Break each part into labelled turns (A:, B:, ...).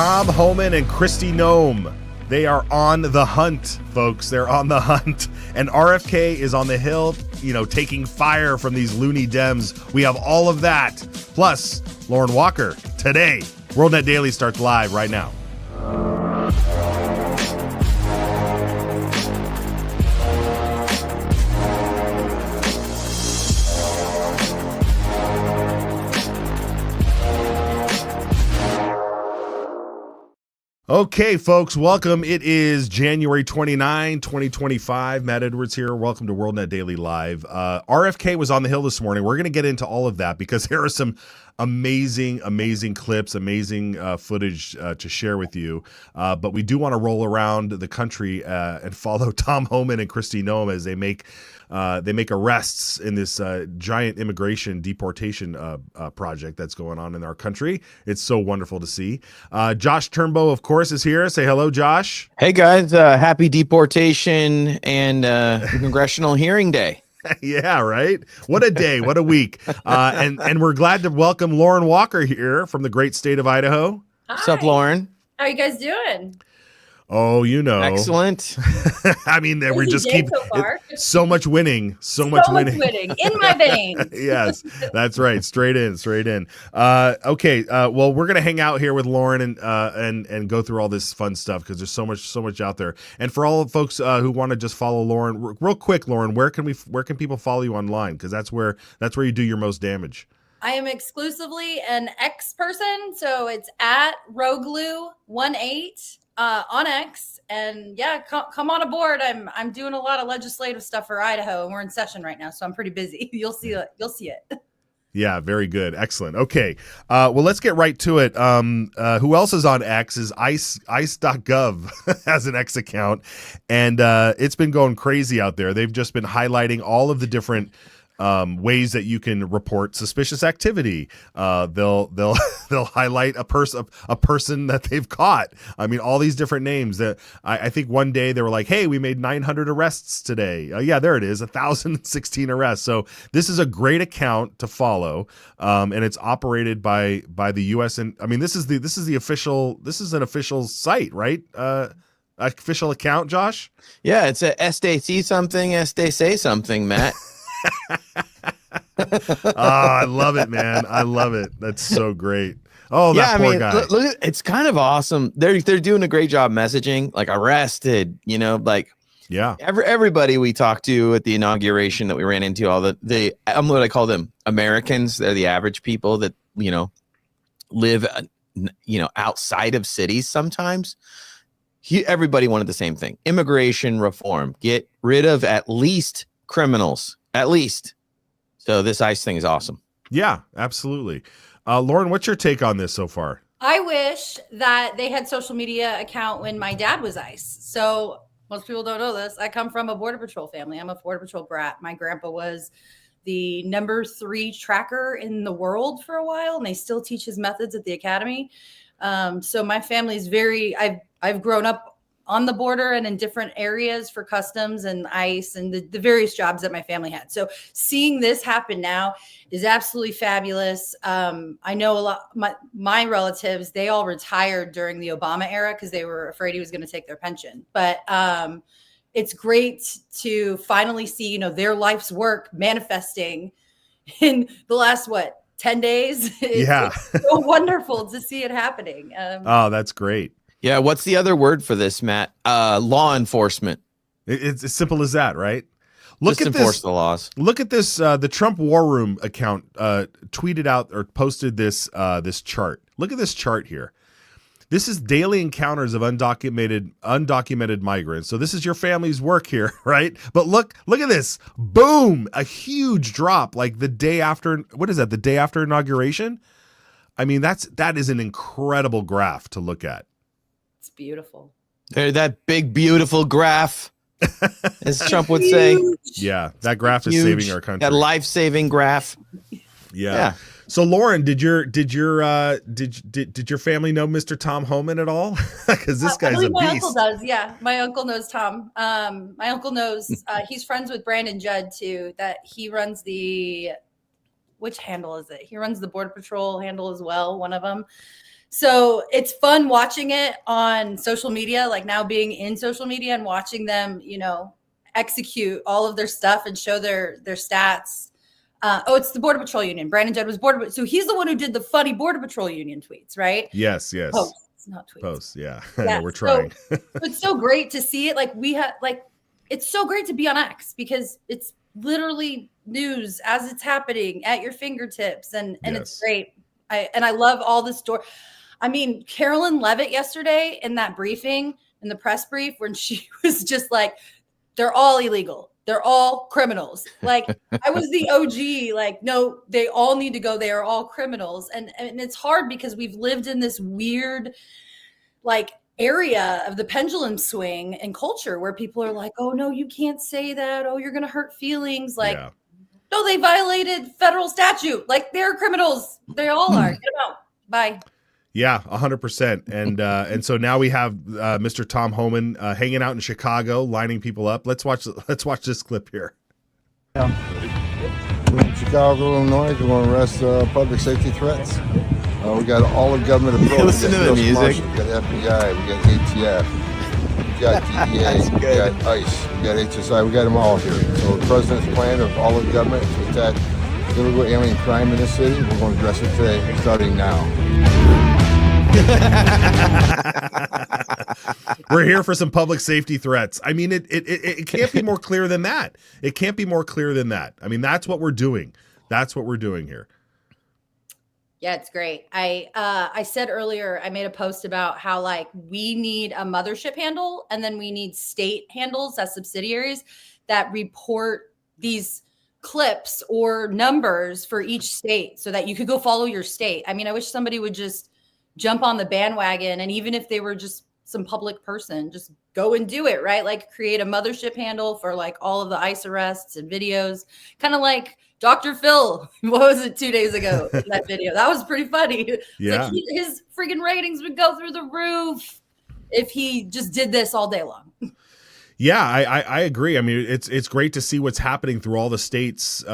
A: Tom Homan and Kristi Noem. They are on the hunt, folks. They're on the hunt. And RFK is on the Hill, taking fire from these loony Dems. We have all of that. Plus, Lauren Walker today. WorldNetDaily starts live right now. Okay, folks, welcome. It is January 29, 2025. Matt Edwards here. Welcome to WorldNetDaily Live. RFK was on the Hill this morning. We're going to get into all of that because there are some amazing clips, amazing footage to share with you. But we do want to roll around the country and follow Tom Homan and Kristi Noem as they make arrests in this giant immigration deportation project that's going on in our country. It's so wonderful to see. Josh Turnbow, of course, is here. Say hello, Josh.
B: Hey, guys. Happy deportation and congressional hearing day.
A: Yeah, right. What a day. What a week. And we're glad to welcome Lauren Walker here from the great state of Idaho.
C: Hi.
B: What's up, Lauren?
C: How are you guys doing?
A: Oh,
B: Excellent.
A: I mean, we just keep so much winning, so much winning
C: in my veins.
A: Yes, that's right. Straight in. Okay. Well, we're gonna hang out here with Lauren and go through all this fun stuff because there's so much out there. And for all folks who want to just follow Lauren, real quick, Lauren, where can people follow you online? Because that's where you do your most damage.
C: I am exclusively an X person, so it's at Roglu18 on X, and yeah, come on aboard. I'm doing a lot of legislative stuff for Idaho, and we're in session right now, so I'm pretty busy. You'll see it.
A: Yeah, very good. Excellent. Okay. Well, let's get right to it. Who else is on X is ice.gov has an X account, and it's been going crazy out there. They've just been highlighting all of the different ways that you can report suspicious activity. They'll highlight a person that they've caught. I mean, all these different names that I think one day they were like, hey, we made 900 arrests today. Yeah, there it is. 1,016 arrests. So this is a great account to follow. And it's operated by the U.S. And I mean, this is an official site, right? Official account, Josh?
B: Yeah, it's a Este see something, Este say something, Matt.
A: I love it, man. I love it. That's so great. Oh, that poor guy.
B: Look, it's kind of awesome. They're doing a great job messaging, like arrested,
A: yeah.
B: Everybody we talked to at the inauguration that we ran into, all the I'm what I call them Americans. They're the average people that, live, outside of cities sometimes. Everybody wanted the same thing. Immigration reform. Get rid of at least criminals. At least. So this ICE thing is awesome.
A: Yeah, absolutely. Lauren, what's your take on this so far?
C: I wish that they had social media account when my dad was ICE. So most people don't know this. I come from a Border Patrol family. I'm a Border Patrol brat. My grandpa was the number 3 tracker in the world for a while, and they still teach his methods at the academy. So my family is I've grown up on the border and in different areas for customs and ICE and the various jobs that my family had. So seeing this happen now is absolutely fabulous. I know a lot, my relatives, they all retired during the Obama era because they were afraid he was going to take their pension. But it's great to finally see, their life's work manifesting in the last, 10 days? It's so wonderful to see it happening.
A: Oh, that's great.
B: Yeah, what's the other word for this, Matt? Law enforcement.
A: It's as simple as that, right?
B: Just enforce the laws.
A: Look at this. The Trump War Room account tweeted out or posted this chart. Look at this chart here. This is daily encounters of undocumented migrants. So this is your family's work here, right? But look at this. Boom! A huge drop, like the day after. What is that? The day after inauguration? I mean, that is an incredible graph to look at.
C: It's beautiful.
B: That big, beautiful graph, as Trump would say.
A: Yeah, that graph is saving our country.
B: That life-saving graph.
A: Yeah. So, Lauren, did your family know Mr. Tom Homan at all? Because this guy's a beast.
C: My uncle does. Yeah, my uncle knows Tom. My uncle knows. He's friends with Brandon Judd too. That he runs which handle is it? He runs the Border Patrol handle as well. One of them. So it's fun watching it on social media, like now being in social media and watching them, execute all of their stuff and show their stats. It's the Border Patrol Union. Brandon Judd was so he's the one who did the funny Border Patrol Union tweets, right?
A: Yes.
C: Posts, not tweets.
A: Posts, yeah.
C: Yeah.
A: We're trying.
C: So it's so great to see it. Like it's so great to be on X because it's literally news as it's happening at your fingertips, and it's great. I love all the story. I mean, Carolyn Levitt yesterday in that briefing, in the press brief, when she was just like, they're all illegal. They're all criminals. Like I was the OG, like, no, they all need to go. They are all criminals. And it's hard because we've lived in this weird, like, area of the pendulum swing and culture where people are like, oh, no, you can't say that. Oh, you're going to hurt feelings. Like, no, they violated federal statute. Like they're criminals. They all are. Get them out. Bye.
A: Yeah, 100%. And so now we have Mr. Tom Homan hanging out in Chicago, lining people up. Let's watch this clip here.
D: We're in Chicago, Illinois. We want to arrest public safety threats. We got all of government approach.
B: Listen to the music.
D: We got FBI. We got ATF. We got DEA. We got ICE. We got HSI. We got them all here. So the president's plan of all of government to attack illegal alien crime in this city, we're going to address it today, starting now.
A: We're here for some public safety threats. I mean, it can't be more clear than that. It can't be more clear than that. I mean, that's what we're doing. That's what we're doing here.
C: Yeah, it's great. I said earlier, I made a post about how like we need a mothership handle and then we need state handles as subsidiaries that report these clips or numbers for each state so that you could go follow your state. I mean, I wish somebody would just jump on the bandwagon, and even if they were just some public person, just go and do it, right? Like create a mothership handle for like all of the ICE arrests and videos, kind of like Dr. Phil. What was it 2 days ago in that video? That was pretty funny.
A: Yeah.
C: Like his freaking ratings would go through the roof if he just did this all day long.
A: Yeah, I agree. I mean, it's great to see what's happening through all the states,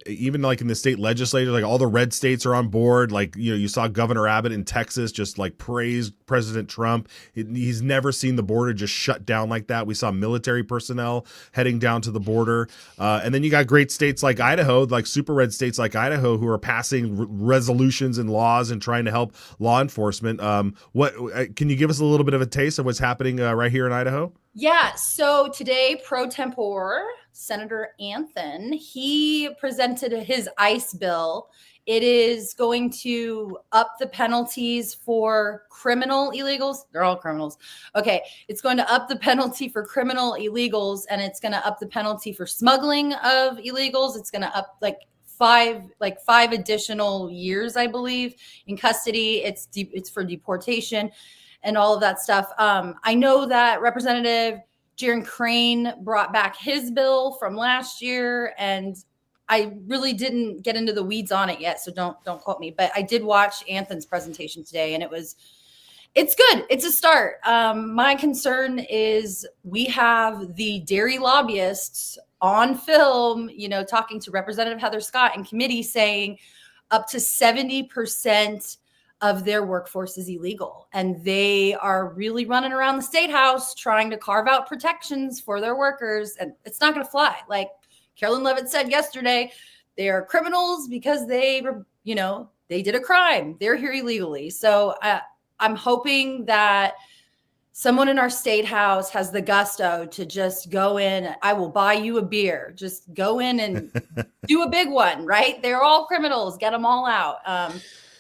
A: even like in the state legislature, like all the red states are on board. Like, you saw Governor Abbott in Texas just like praise President Trump. He's never seen the border just shut down like that. We saw military personnel heading down to the border. And then you got great states like Idaho, like super red states like Idaho, who are passing resolutions and laws and trying to help law enforcement. What can you give us a little bit of a taste of what's happening right here in Idaho?
C: Yeah. So today, pro tempore, Senator Anthon, he presented his ICE bill. It is going to up the penalties for criminal illegals. They're all criminals. Okay. It's going to up the penalty for criminal illegals, and it's going to up the penalty for smuggling of illegals. It's going to up like five additional years, I believe, in custody. It's for deportation and all of that stuff. I know that Representative Jaron Crane brought back his bill from last year, and I really didn't get into the weeds on it yet, so don't quote me. But I did watch Anthon's presentation today, and it's good. It's a start. My concern is we have the dairy lobbyists on film, talking to Representative Heather Scott in committee saying up to 70% of their workforce is illegal, and they are really running around the state house trying to carve out protections for their workers, and it's not going to fly. Like Carolyn Levitt said yesterday, they are criminals because they did a crime. They're here illegally. So I'm hoping that someone in our state house has the gusto to just go in. I will buy you a beer. Just go in and do a big one, right? They're all criminals. Get them all out.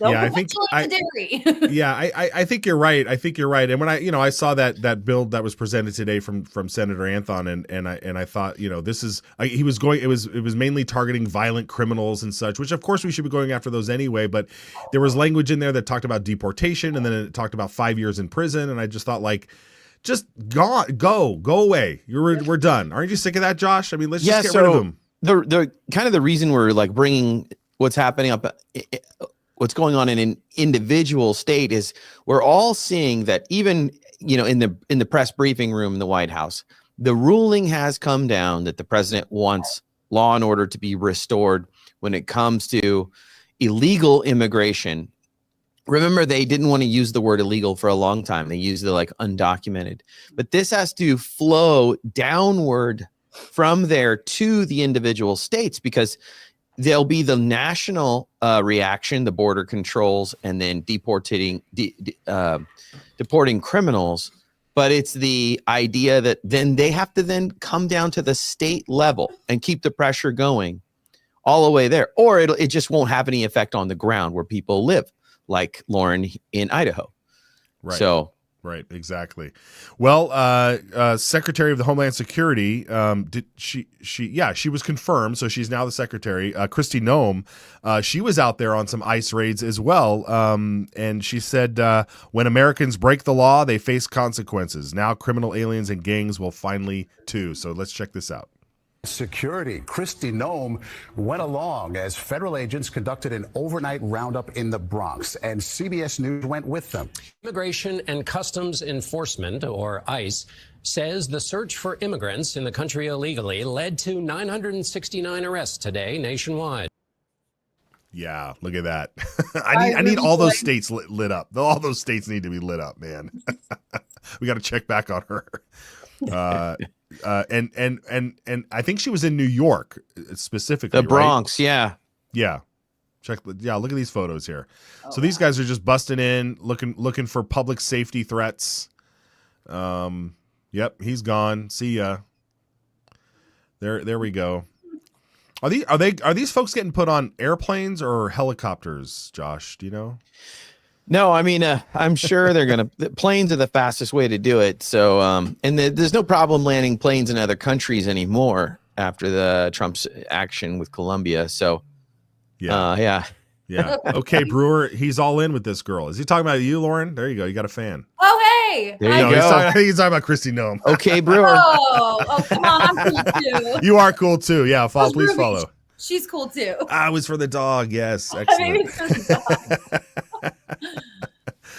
C: I think you're right. I think you're right. And when I saw that bill that was presented today from Senator Anthon, and I thought, this is it was mainly targeting violent criminals and such, which of course we should be going after those anyway. But there was language in there that talked about deportation, and then it talked about 5 years in prison. And I just thought, like, just go away. We're done. Aren't you sick of that, Josh? I mean, let's just get rid of them.
B: The kind of the reason we're like bringing what's happening up. What's going on in an individual state is we're all seeing that even, in the press briefing room in the White House, the ruling has come down that the president wants law and order to be restored when it comes to illegal immigration Remember, they didn't want to use the word illegal for a long time. They used the like undocumented. But this has to flow downward from there to the individual states, because there'll be the national reaction, the border controls, and then deporting criminals. But it's the idea that then they have to then come down to the state level and keep the pressure going all the way there, or it just won't have any effect on the ground where people live, like Lauren in Idaho.
A: Right.
B: So,
A: right, exactly. Well, Secretary of the Homeland Security, she was confirmed, so she's now the secretary. Kristi Noem, she was out there on some ICE raids as well, and she said, when Americans break the law, they face consequences. Now criminal aliens and gangs will finally too. So let's check this out.
E: Security. Kristi Noem went along as federal agents conducted an overnight roundup in the Bronx, and CBS News went with them.
F: Immigration and Customs Enforcement, or ICE, says the search for immigrants in the country illegally led to 969 arrests today nationwide.
A: Yeah, look at that. I need all those states lit up. All those states need to be lit up, man. We got to check back on her. And I think she was in New York specifically.
B: the Bronx,
A: right? Yeah. Look at these photos here. So these guys are just busting in, looking for public safety threats. Yep, he's gone. See ya. There we go. Are these folks getting put on airplanes or helicopters, Josh? Do you know?
B: No, I mean, I'm sure planes are the fastest way to do it. So, and there's no problem landing planes in other countries anymore after the Trump's action with Colombia. So, yeah.
A: Okay, Brewer, he's all in with this girl. Is he talking about you, Lauren? There you go. You got a fan.
C: Oh, hey.
B: There you go.
A: I think he's talking about Kristi Noem.
B: Okay, Brewer.
C: Oh, come on. I'm cool too.
A: You are cool too. Yeah, please follow.
C: She's cool too.
A: I was for the dog. Yes, excellent.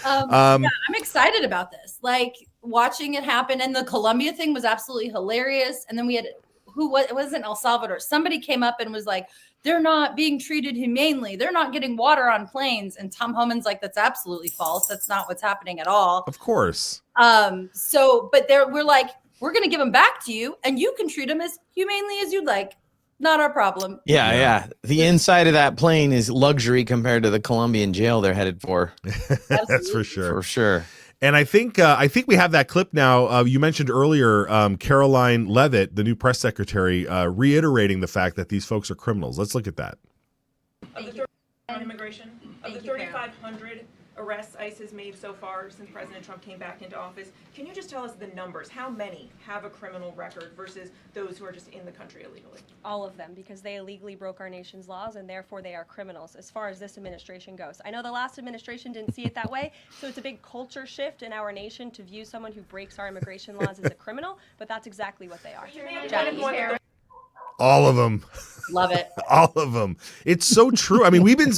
C: I'm excited about this. Like watching it happen, and the Colombia thing was absolutely hilarious. And then we had it wasn't El Salvador. Somebody came up and was like, "They're not being treated humanely. They're not getting water on planes." And Tom Homan's like, "That's absolutely false. That's not what's happening at all."
A: Of course.
C: But we're like, we're going to give them back to you, and you can treat them as humanely as you'd like. Not our problem.
B: Yeah. The inside of that plane is luxury compared to the Colombian jail they're headed for.
A: That's for sure.
B: For sure.
A: And I think we have that clip now. You mentioned earlier Caroline Leavitt, the new press secretary, reiterating the fact that these folks are criminals. Let's look at that.
G: On immigration, of the 3,500 arrests ICE has made so far since President Trump came back into office, can you just tell us the numbers? How many have a criminal record versus those who are just in the country illegally?
H: All of them, because they illegally broke our nation's laws and therefore they are criminals as far as this administration goes. I know the last administration didn't see it that way, so it's a big culture shift in our nation to view someone who breaks our immigration laws as a criminal, but that's exactly what they are. Jackie.
A: All of them.
C: Love it.
A: All of them. It's so true. I mean, we've been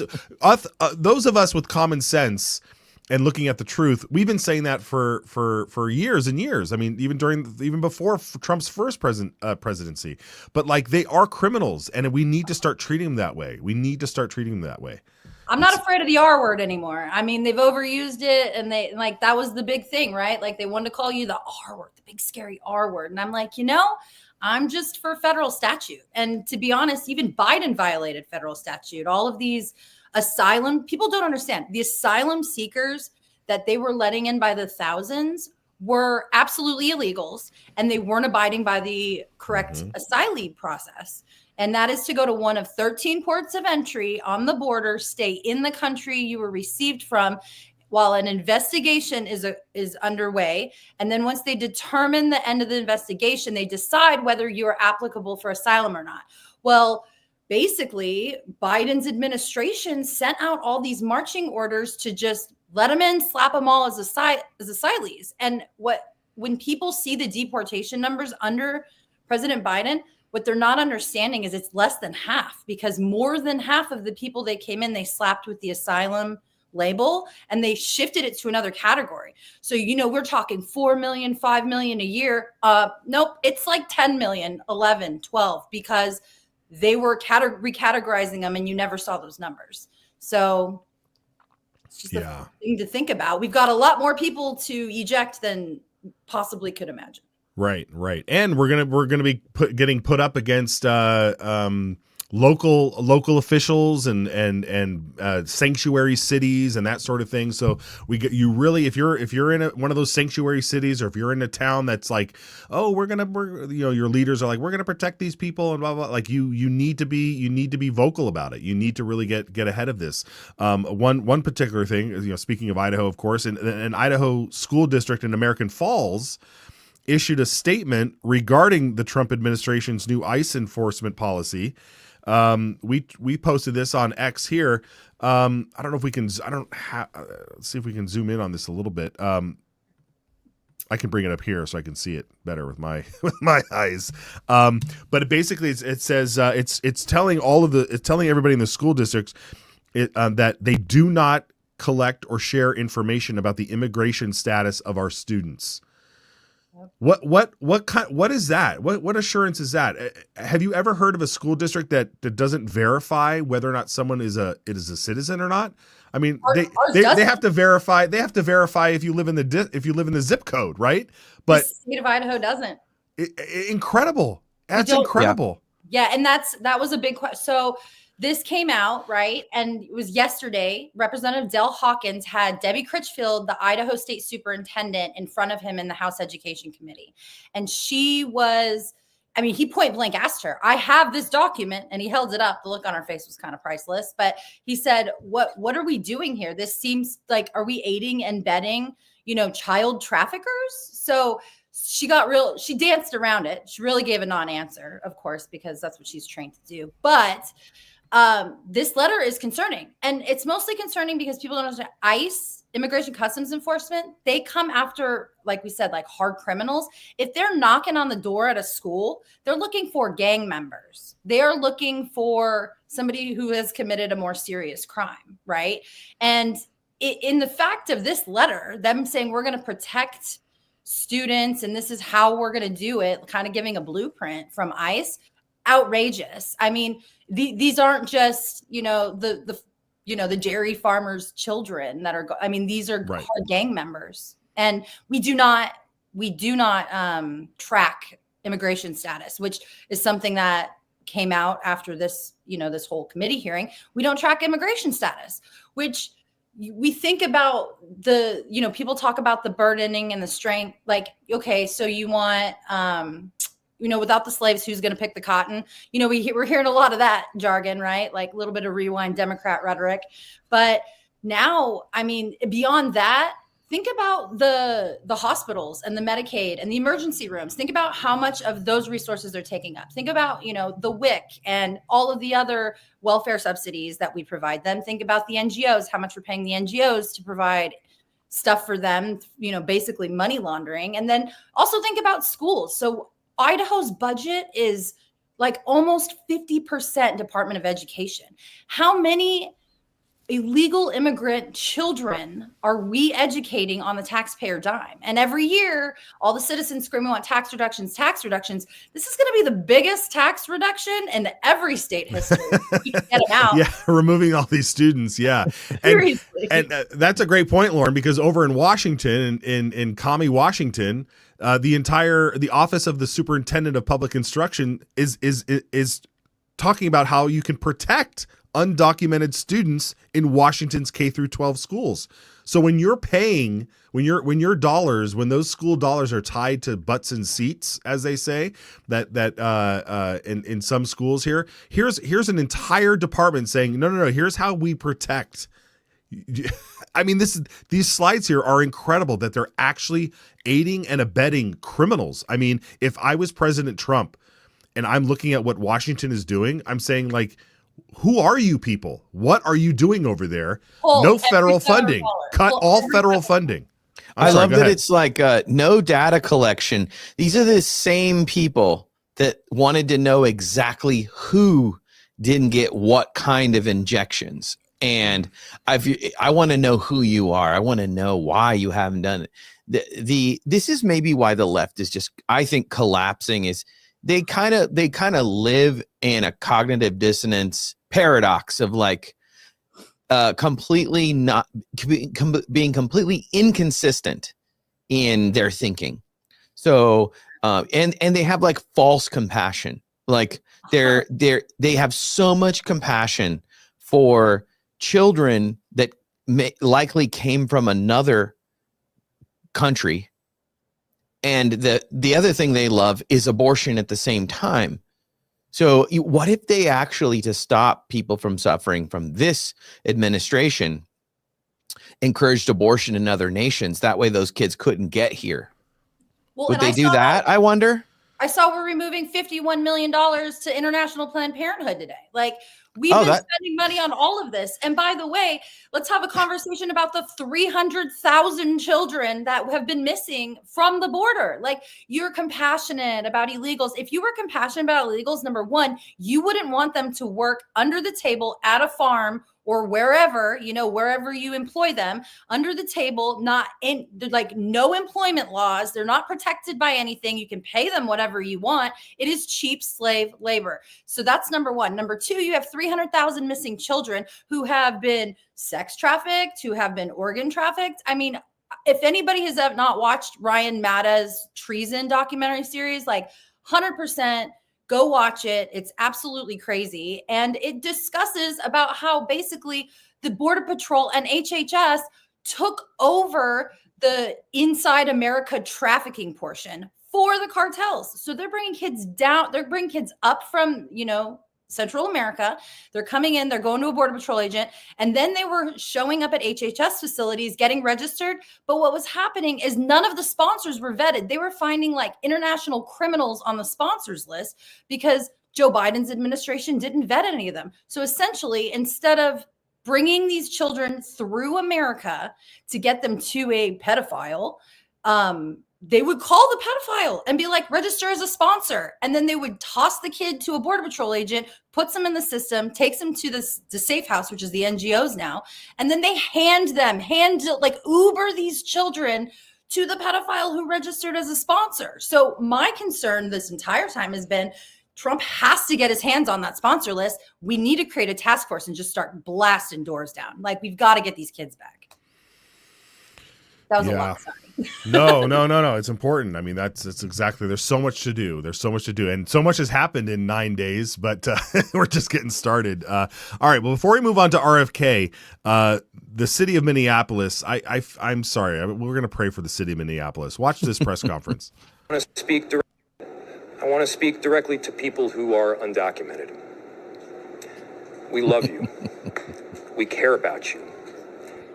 A: those of us with common sense and looking at the truth. We've been saying that for years and years. I mean, even before Trump's first presidency. But like, they are criminals, and we need to start treating them that way.
C: I'm not afraid of the R word anymore. I mean, they've overused it, and that was the big thing, right? Like, they wanted to call you the R word, the big scary R word. And I'm like, I'm just for federal statute. And to be honest, even Biden violated federal statute. All of these asylum, people don't understand. The asylum seekers that they were letting in by the thousands were absolutely illegals, and they weren't abiding by the correct asylee process. And that is to go to one of 13 ports of entry on the border, stay in the country you were received from while an investigation is underway. And then once they determine the end of the investigation, they decide whether you are applicable for asylum or not. Well, basically, Biden's administration sent out all these marching orders to just let them in, slap them all as asylees. And when people see the deportation numbers under President Biden, what they're not understanding is it's less than half, because more than half of the people they came in, they slapped with the asylum label and they shifted it to another category. So, we're talking 4 million, 5 million a year. Nope, it's like 10 million, 11, 12, because they were recategorizing them and you never saw those numbers. So It's just a thing to think about. We've got a lot more people to eject than possibly could imagine.
A: Right. And we're gonna be getting put up against local officials and sanctuary cities and that sort of thing. So you really, if you're in one of those sanctuary cities, or if you're in a town that's like, oh, your leaders are like, we're gonna protect these people and blah blah. Like you need to be vocal about it. You need to really get ahead of this. One particular thing, speaking of Idaho, of course, an Idaho school district in American Falls issued a statement regarding the Trump administration's new ICE enforcement policy. We posted this on X here. I don't know if we can. Let's see if we can zoom in on this a little bit. I can bring it up here so I can see it better with my eyes. But it says it's telling everybody in the school districts that they do not collect or share information about the immigration status of our students. What is that? What assurance is that? Have you ever heard of a school district that doesn't verify whether or not someone is a citizen or not? I mean, they have to verify. They have to verify if you live in the zip code, right? But
C: the state of Idaho doesn't.
A: Incredible. That's incredible.
C: Yeah, and that was a big question. So this came out, right? And it was yesterday. Representative Del Hawkins had Debbie Critchfield, the Idaho State Superintendent, in front of him in the House Education Committee. And he point blank asked her, I have this document, and he held it up. The look on her face was kind of priceless. But he said, what are we doing here? This seems like, are we aiding and abetting, child traffickers? So she danced around it. She really gave a non-answer, of course, because that's what she's trained to do. But this letter is concerning, and it's mostly concerning because people don't understand. ICE, Immigration Customs Enforcement, they come after, like we said, like hard criminals. If they're knocking on the door at a school, they're looking for gang members. They are looking for somebody who has committed a more serious crime, right? And in the fact of this letter, them saying we're going to protect students and this is how we're going to do it, kind of giving a blueprint from ICE, outrageous. I mean, these aren't just, the Jerry farmers' children that are, these are hard gang members. And we do not track immigration status, which is something that came out after this, this whole committee hearing. We don't track immigration status, which we think about people talk about the burdening and the strength. Like, okay, so you want, without the slaves, who's going to pick the cotton? We're hearing a lot of that jargon, right? Like a little bit of rewind Democrat rhetoric. But now, beyond that, think about the hospitals and the Medicaid and the emergency rooms. Think about how much of those resources they're taking up. Think about, the WIC and all of the other welfare subsidies that we provide them. Think about the NGOs, how much we're paying the NGOs to provide stuff for them, basically money laundering. And then also think about schools. So Idaho's budget is like almost 50% Department of Education. How many illegal immigrant children are we educating on the taxpayer dime? And every year, all the citizens scream, we want tax reductions, tax reductions. This is going to be the biggest tax reduction in every state history. We can get them out.
A: Yeah, removing all these students. Yeah.
C: Seriously.
A: And that's a great point, Lauren, because over in Washington, in Commie, Washington, the office of the superintendent of public instruction is talking about how you can protect undocumented students in Washington's K through 12 schools. So when you're paying, when those school dollars are tied to butts and seats, as they say, that in some schools here's an entire department saying, no, here's how we protect. These slides here are incredible that they're actually aiding and abetting criminals. If I was President Trump and I'm looking at what Washington is doing, I'm saying, like, who are you people? What are you doing over there? No federal funding. Cut all federal funding.
B: I love that it's like no data collection. These are the same people that wanted to know exactly who didn't get what kind of injections. And I want to know who you are. I want to know why you haven't done it. This is maybe why the left is just, I think, collapsing. Is they kind of live in a cognitive dissonance paradox of like, completely not being completely inconsistent in their thinking. So and they have like false compassion. Like they have so much compassion for children that likely came from another country, and the other thing they love is abortion at the same time. So what if they actually, to stop people from suffering from this administration, encouraged abortion in other nations? That way those kids couldn't get here.
C: Well,
B: would they do that? I wonder.
C: I saw we're removing $51 million to International Planned Parenthood today. Like, we've been spending money on all of this. And by the way, let's have a conversation about the 300,000 children that have been missing from the border. Like, you're compassionate about illegals. If you were compassionate about illegals, number one, you wouldn't want them to work under the table at a farm or wherever, wherever you employ them, under the table, not in, like, no employment laws. They're not protected by anything. You can pay them whatever you want. It is cheap slave labor. So that's number one. Number two, you have 300,000 missing children who have been sex trafficked, who have been organ trafficked. I mean, if anybody has not watched Ryan Matta's treason documentary series, like 100%, go watch it. It's absolutely crazy. And it discusses about how basically the Border Patrol and HHS took over the inside America trafficking portion for the cartels. So they're bringing kids down. They're bringing kids up from, Central America. They're coming in, they're going to a Border Patrol agent, and then they were showing up at HHS facilities, getting registered. But what was happening is none of the sponsors were vetted. They were finding like international criminals on the sponsors list because Joe Biden's administration didn't vet any of them. So essentially, instead of bringing these children through America to get them to a pedophile, they would call the pedophile and be like, register as a sponsor. And then they would toss the kid to a Border Patrol agent, puts them in the system, takes them to the Safe House, which is the NGOs now. And then they hand Uber these children to the pedophile who registered as a sponsor. So my concern this entire time has been Trump has to get his hands on that sponsor list. We need to create a task force and just start blasting doors down. Like, we've got to get these kids back. That was a lot. Sorry.
A: No. It's important. I mean, that's exactly. There's so much to do. And so much has happened in 9 days, but we're just getting started. All right. Well, before we move on to RFK, the city of Minneapolis, I'm sorry. We're going to pray for the city of Minneapolis. Watch this press conference.
I: I want to speak directly to people who are undocumented. We love you. We care about you.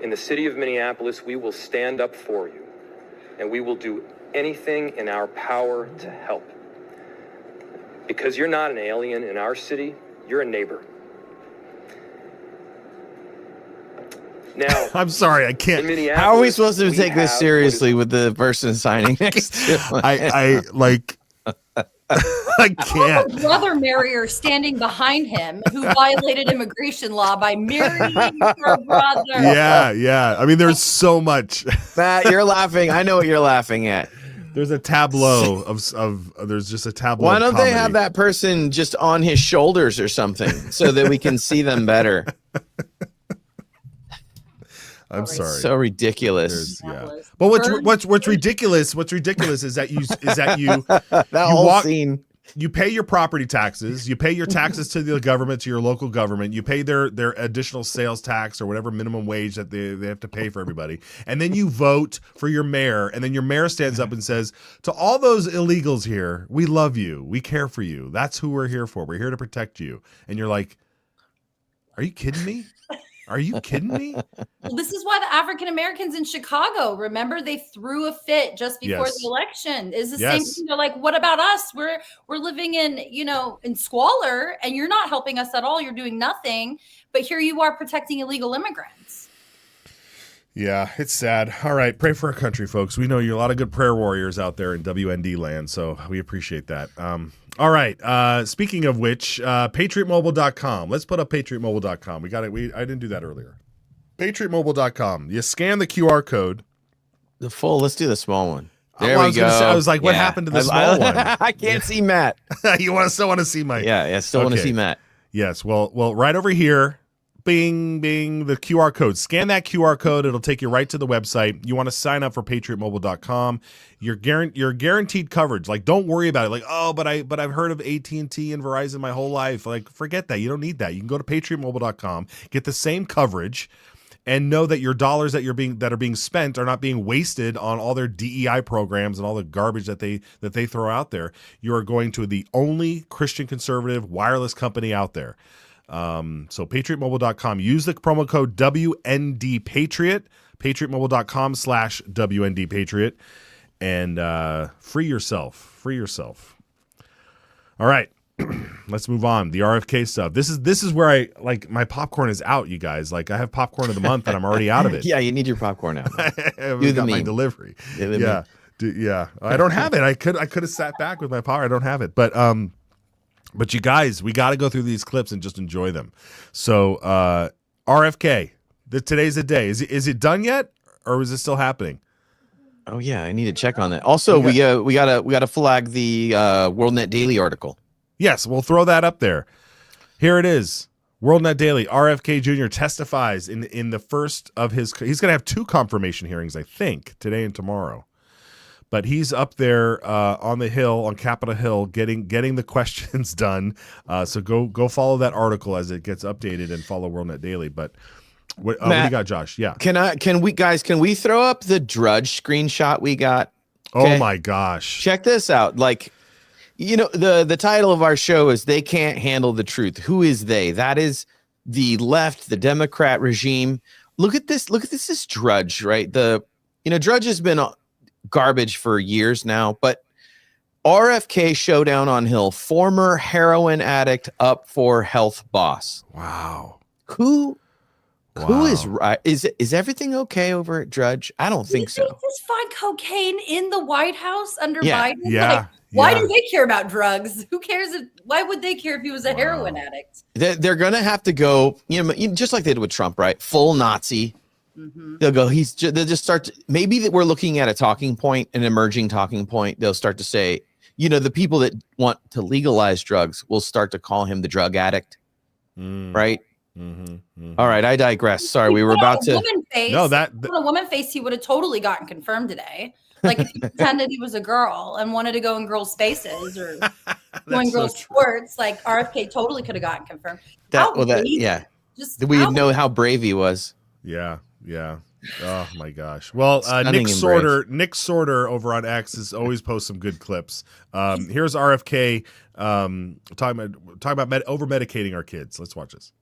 I: In the city of Minneapolis, we will stand up for you, and we will do anything in our power to help. Because you're not an alien in our city, you're a neighbor. Now,
A: I'm sorry, I can't.
B: How are we supposed to take this seriously with the person signing next to it?
A: I can't.
C: A brother marrier standing behind him who violated immigration law by marrying her brother.
A: Yeah. I mean, there's so much.
B: Matt, you're laughing. I know what you're laughing at.
A: There's a tableau of there's just a tableau.
B: Why don't they have that person just on his shoulders or something so that we can see them better?
A: I'm sorry.
B: So ridiculous.
A: But what's ridiculous? What's ridiculous is that you pay your property taxes, you pay your taxes to the government, to your local government, you pay their additional sales tax or whatever minimum wage that they have to pay for everybody, and then you vote for your mayor, and then your mayor stands up and says, to all those illegals here, we love you, we care for you, that's who we're here for, we're here to protect you. And you're like, are you kidding me? Are you kidding me?
C: Well, this is why the African Americans in Chicago, remember, they threw a fit just before the election. Is the same thing. They're like, what about us? We're living in squalor, and you're not helping us at all. You're doing nothing. But here you are protecting illegal immigrants.
A: Yeah, it's sad. All right, pray for our country, folks. We know you're a lot of good prayer warriors out there in WND land, so we appreciate that. All right. Speaking of which, patriotmobile.com. Let's put up patriotmobile.com. We got it. I didn't do that earlier. Patriotmobile.com. You scan the QR code.
B: Let's do the small one. There we go.
A: I was like, what happened to the small one?
B: I can't see Matt.
A: You still want to see Mike?
B: Yeah. Still want to see Matt.
A: Yes. Well, right over here, Bing, bing, the QR code. Scan that QR code. It'll take you right to the website. You want to sign up for patriotmobile.com. You're guaranteed coverage. Like, don't worry about it. Like, oh, but I've heard of AT&T and Verizon my whole life. Like, forget that. You don't need that. You can go to patriotmobile.com, get the same coverage, and know that your dollars that are being spent are not being wasted on all their DEI programs and all the garbage that they throw out there. You are going to the only Christian conservative wireless company out there. So patriotmobile.com, use the promo code WNDPatriot, patriotmobile.com/WNDPatriot, and free yourself. All right. Let's move on. The RFK stuff. This is where I like my popcorn is out, you guys. Like, I have popcorn of the month and I'm already out of it.
B: Yeah, you need your popcorn out.
A: I got my delivery. Yeah. I don't have it. I could have sat back with my power. I don't have it. But you guys, we got to go through these clips and just enjoy them. So RFK, today's the day. Is it done yet, or is it still happening?
B: Oh yeah, I need to check on that. Also, we gotta flag the WorldNetDaily article.
A: Yes, we'll throw that up there. Here it is. WorldNetDaily. RFK Jr. testifies in the first of his. He's going to have 2 confirmation hearings, I think, today and tomorrow. But he's up there on the Hill, on Capitol Hill, getting the questions done. So go follow that article as it gets updated, and follow WorldNetDaily. But what do you got, Josh? Yeah. Can
B: we throw up the Drudge screenshot we got?
A: Okay. Oh my gosh!
B: Check this out. Like, you know, the title of our show is "They Can't Handle the Truth." Who is they? That is the left, the Democrat regime. Look at this. This is Drudge, right? Drudge has been garbage for years now, but RFK showdown on Hill, former heroin addict up for health boss.
A: Wow.
B: Who is right? Is everything okay over at Drudge? I don't think so.
C: Just find cocaine in the White House under Biden.
A: Yeah.
C: Like, why do they care about drugs? Who cares? Why would they care if he was a heroin addict?
B: They're gonna have to go, just like they did with Trump, right? Full Nazi. Mm-hmm. They'll go. They'll just start. Maybe that we're looking at a talking point, an emerging talking point. They'll start to say, the people that want to legalize drugs will start to call him the drug addict, right? Mm-hmm, mm-hmm. All right, I digress. Sorry, we were about to.
C: On a woman face, he would have totally gotten confirmed today. Like, if he pretended he was a girl and wanted to go in girls' spaces or go in girls' sports, like RFK totally could have gotten confirmed.
B: We know how brave he was.
A: Yeah. Oh my gosh. Well, Nick Sorter over on X is always posts some good clips. Here's RFK talking about over medicating our kids. Let's watch this.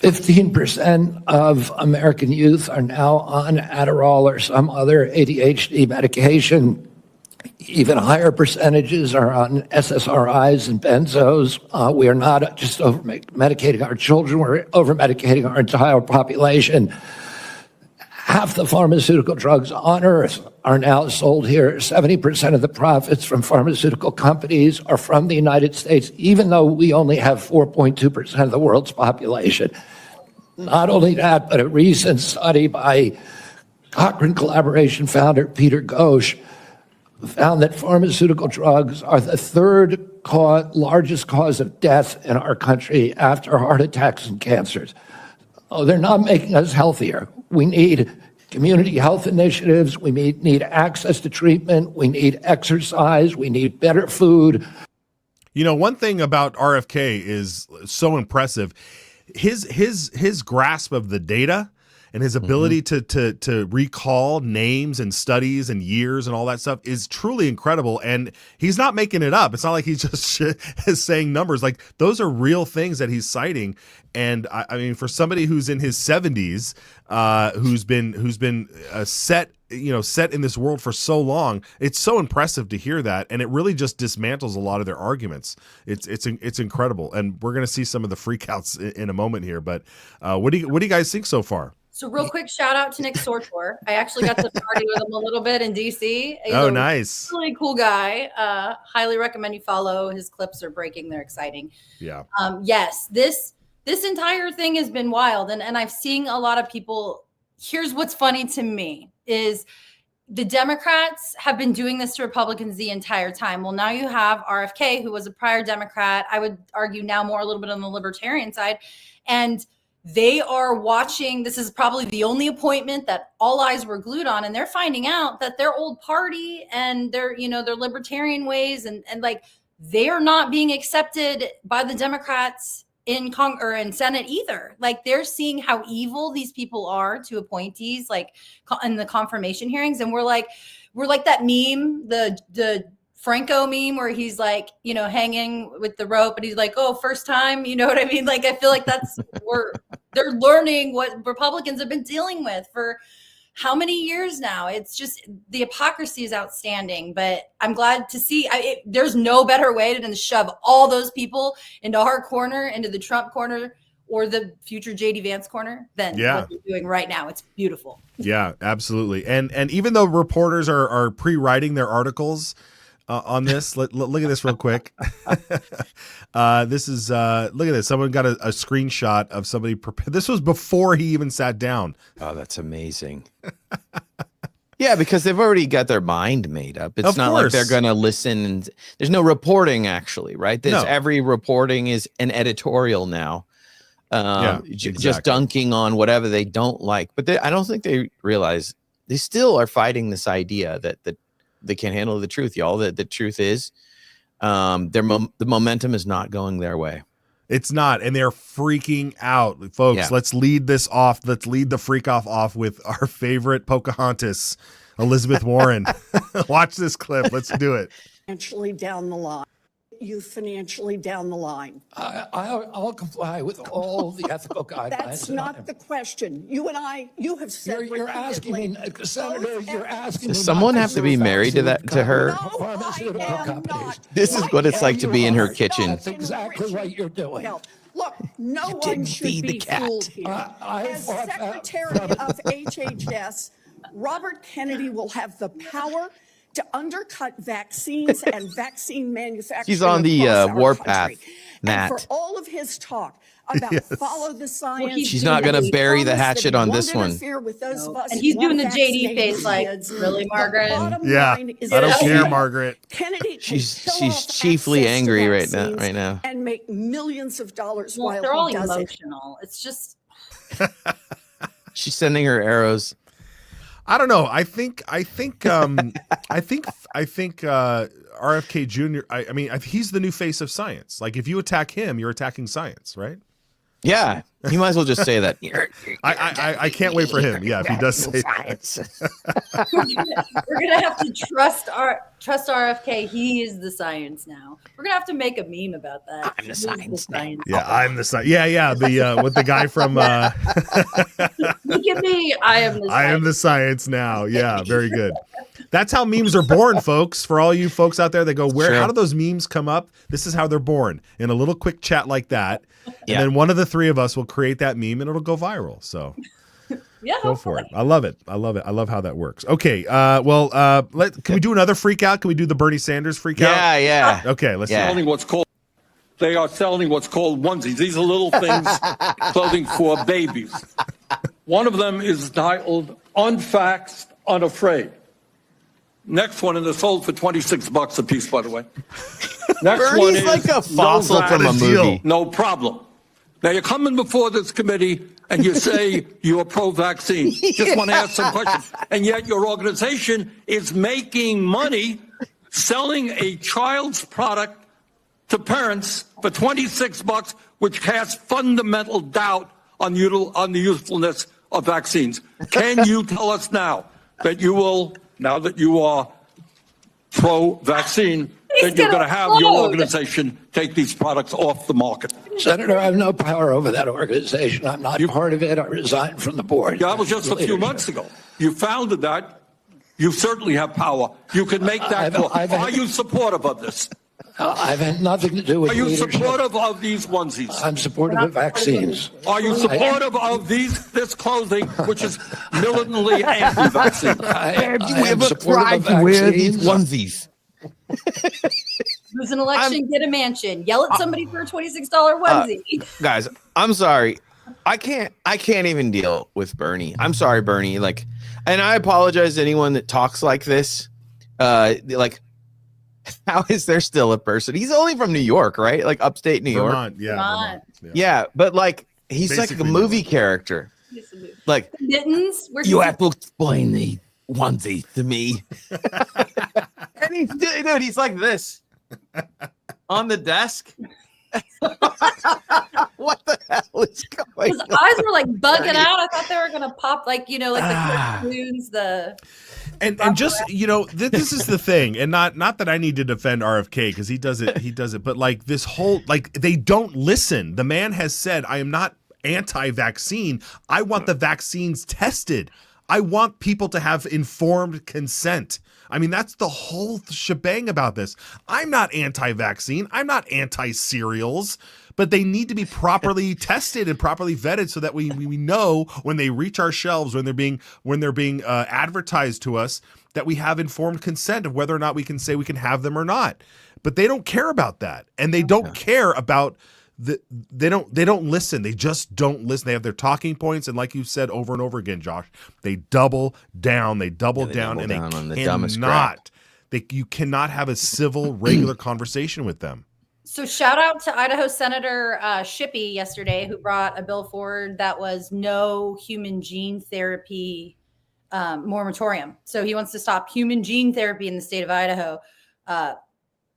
J: 15% of American youth are now on Adderall or some other ADHD medication. Even higher percentages are on SSRIs and benzos. We are not just over medicating our children, we're over medicating our entire population. Half the pharmaceutical drugs on earth are now sold here. 70% of the profits from pharmaceutical companies are from the United States, even though we only have 4.2% of the world's population. Not only that, but a recent study by Cochrane Collaboration founder Peter Ghosh found that pharmaceutical drugs are the third largest cause of death in our country after heart attacks and cancers. Oh, they're not making us healthier. We need community health initiatives. We need access to treatment. We need exercise. We need better food.
A: One thing about RFK is so impressive. His grasp of the data and his ability to recall names and studies and years and all that stuff is truly incredible. And he's not making it up. It's not like he's just is saying numbers. Like, those are real things that he's citing. And I mean, for somebody who's in his 70s, who's been set in this world for so long, it's so impressive to hear that, and it really just dismantles a lot of their arguments. It's incredible, and we're going to see some of the freakouts in a moment here. But what do you guys think so far?
C: So real quick, shout out to Nick Sortor. I actually got to party with him a little bit in DC. He's
A: nice.
C: Really cool guy. Highly recommend you follow. His clips are breaking. They're exciting.
A: Yeah.
C: Yes, this entire thing has been wild. And I've seen a lot of people. Here's what's funny to me is the Democrats have been doing this to Republicans the entire time. Well, now you have RFK, who was a prior Democrat. I would argue now more a little bit on the libertarian side. And they are watching. This is probably the only appointment that all eyes were glued on, and they're finding out that their old party and their, their libertarian ways and like they are not being accepted by the Democrats in in Senate either. Like they're seeing how evil these people are to appointees, like in the confirmation hearings, and we're like that meme, the Franco meme where he's like, hanging with the rope and he's like, oh, first time, you know what I mean? Like, I feel like they're learning what Republicans have been dealing with for how many years now. It's just, the hypocrisy is outstanding, but I'm glad to see there's no better way than to shove all those people into our corner, into the Trump corner or the future JD Vance corner than what they're doing right now. It's beautiful. Yeah, absolutely. And even though reporters are pre-writing their articles, on this, look at this real quick. This is look at this. Someone got a screenshot of somebody. This was before he even sat down.
B: Oh, that's amazing. Yeah, because they've already got their mind made up. It's not like they're going to listen. And there's no reporting, actually, right? Every reporting is an editorial now. Just dunking on whatever they don't like. But I don't think they realize they still are fighting this idea that they can't handle the truth, y'all. The truth is, the momentum is not going their way.
A: It's not, and they're freaking out, folks. Yeah. Let's lead this off. Let's lead the freak off with our favorite Pocahontas, Elizabeth Warren. Watch this clip. Let's do it.
K: Financially down the line. Financially down the line.
J: I'll comply with all the ethical guidelines.
K: That's not the question. You have said
J: you're asking me, Senator. You're asking.
B: Does someone have to be married to her?
K: No,
B: this is what it's like to be in her kitchen.
J: That's exactly what you're doing.
K: Look, no one should be fooled here. As Secretary of HHS, Robert Kennedy will have the power to undercut vaccines and vaccine manufacturing.
B: She's on the warpath, Nat.
K: And for all of his talk about follow the science,
B: she's not going to bury the hatchet on this one.
C: And he's doing the JD face, like, really, Margaret?
A: Yeah, I don't care, Margaret.
K: Kennedy,
B: she's chiefly angry right now,
K: and make millions of dollars
C: while
K: they're all
C: emotional. It's just
B: she's sending her arrows.
A: I don't know. I think RFK Jr. I mean, he's the new face of science. Like, if you attack him, you're attacking science, right?
B: Yeah, you might as well just say that.
A: I can't wait for him. Yeah, if he does say that.
C: We're gonna have to trust RFK. He is the science now. We're gonna have to make a meme about that.
B: I'm the science now.
A: Yeah, I'm the science. Yeah. The with the guy from.
C: Look at me. I am the
A: science now. Yeah, very good. That's how memes are born, folks. For all you folks out there that go, how do those memes come up? This is how they're born, in a little quick chat like that. And then one of the three of us will create that meme and it'll go viral. So go for it. I love it. I love how that works. Okay. Can we do another freak out? Can we do the Bernie Sanders freak out?
B: Yeah.
A: Okay. Let's see.
L: They are selling what's called onesies. These are little things, clothing for babies. One of them is titled Unfaxed, Unafraid. Next one, and they're sold for $26 a piece, by the way. Next
B: Bernie's
L: one is
B: like a fossil from a movie.
L: No problem. Now you're coming before this committee and you say you're pro-vaccine. Just want to ask some questions. And yet your organization is making money selling a child's product to parents for $26, which casts fundamental doubt on the usefulness of vaccines. Can you tell us now that you will, now that you are pro-vaccine, that you're going to have your organization take these products off the market?
J: Senator, I have no power over that organization. I'm not part of it. I resigned from the board.
L: Yeah, that was just a few months ago. You founded that. You certainly have power. You can make that call. Are you supportive of this?
J: I've had nothing to do with leadership.
L: Are you supportive of these onesies?
J: I'm supportive of vaccines.
L: Are you supportive of this clothing, which is militantly anti-vaccine?
B: Have you ever tried to wear these onesies?
C: Lose an election, get a mansion. Yell at somebody for a $26 onesie.
B: Guys, I'm sorry. I can't even deal with Bernie. I'm sorry, Bernie. And I apologize to anyone that talks like this. How is there still a person? He's only from New York, right? Like upstate New York.
A: Vermont, yeah.
B: Yeah, but He's like a movie character. Like
C: mittens.
B: You have to explain the onesie to me. And he's like this on the desk. What the hell is going
C: His
B: on?
C: eyes were like bugging out. I thought they were gonna pop, like the cartoons,
A: and just this is the thing, and not that I need to defend RFK because he does it, but like this whole they don't listen. The man has said, I am not anti-vaccine. I want the vaccines tested. I want people to have informed consent. I mean, that's the whole shebang about this. I'm not anti-vaccine. I'm not anti-cereals, but they need to be properly tested and properly vetted so that we know when they reach our shelves, when they're being advertised to us, that we have informed consent of whether or not we can say we can have them or not. But they don't care about that, and they don't care about they don't listen. They just don't listen. They have their talking points, and like you said over and over again, Josh, they double down. They double down, and
B: on the
A: they
B: dumbest crap.
A: you cannot have a civil, regular conversation with them.
C: So shout out to Idaho Senator Shippey yesterday, who brought a bill forward that was no human gene therapy moratorium. So he wants to stop human gene therapy in the state of Idaho,